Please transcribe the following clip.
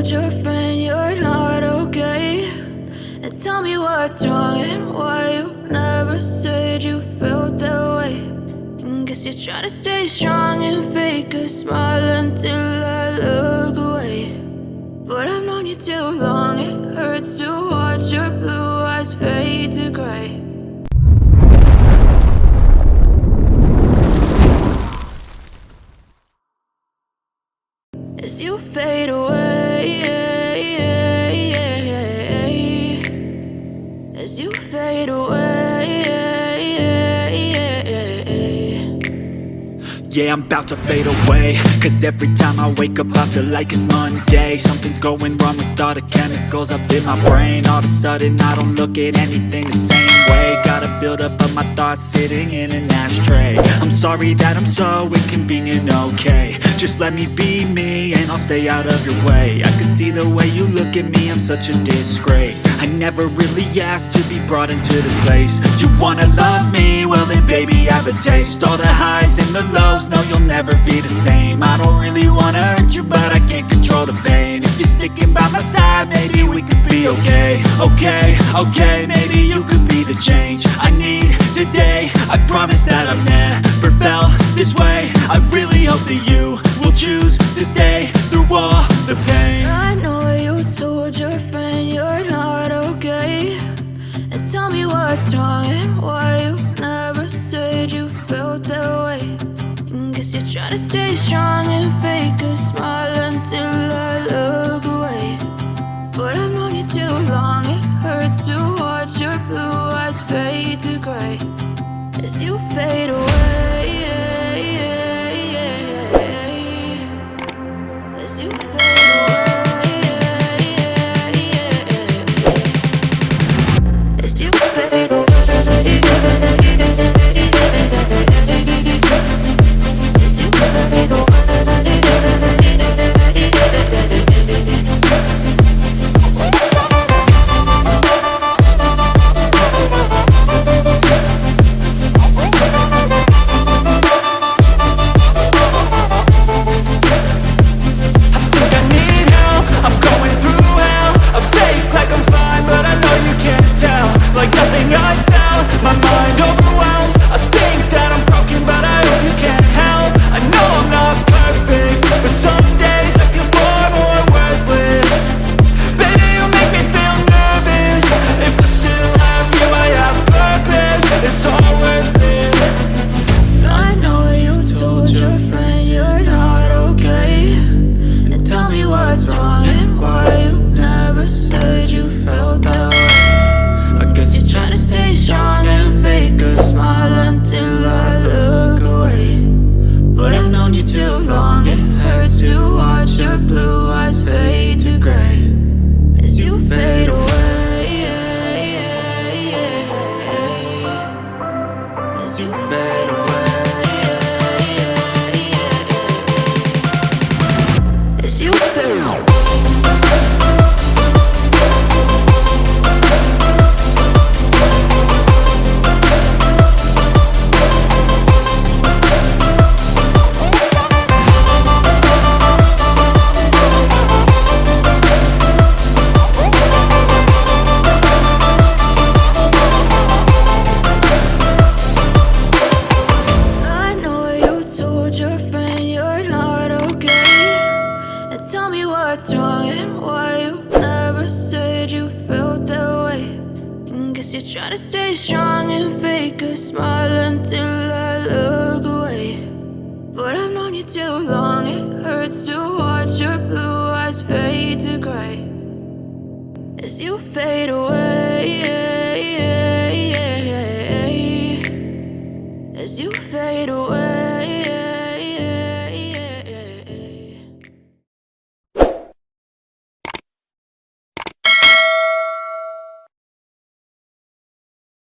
told your friend you're not okay? And tell me what's wrong and why you never said you felt that way. And guess you're trying to stay strong and fake a smile until I look away. But I've known you too long, it hurts to watch your blue eyes fade to gray. As you fade away, as you fade away. Yeah, I'm about to fade away, cause every time I wake up I feel like it's Monday. Something's going wrong with all the chemicals up in my brain. All of a sudden I don't look at anything the same way. Gotta build up of my thoughts sitting in an ashtray. I'm sorry that I'm so inconvenient, okay? Just let me be me and I'll stay out of your way. I can see the way you look at me, I'm such a disgrace. I never really asked to be brought into this place. You wanna love me? Well then baby have a taste. All the highs and the lows, no you'll never be the same. I don't really wanna hurt you but I can't control the pain. If you're sticking by my side, maybe we could be okay. Okay, maybe you could be the change I need today. I promise that I've never felt this way. I really hope that you will choose to stay through all the pain. I know you told your friend you're not okay. And tell me what's wrong and why you never said you felt that way. And guess you're trying to stay strong and fake a smile until I look away. But I've known you too long, it hurts to watch your blue eyes fade to gray. As you fade away, as you fade away, as you fade away. Try to stay strong and fake a smile until I look away. But I've known you too long, it hurts to watch your blue eyes fade to gray. As you fade away.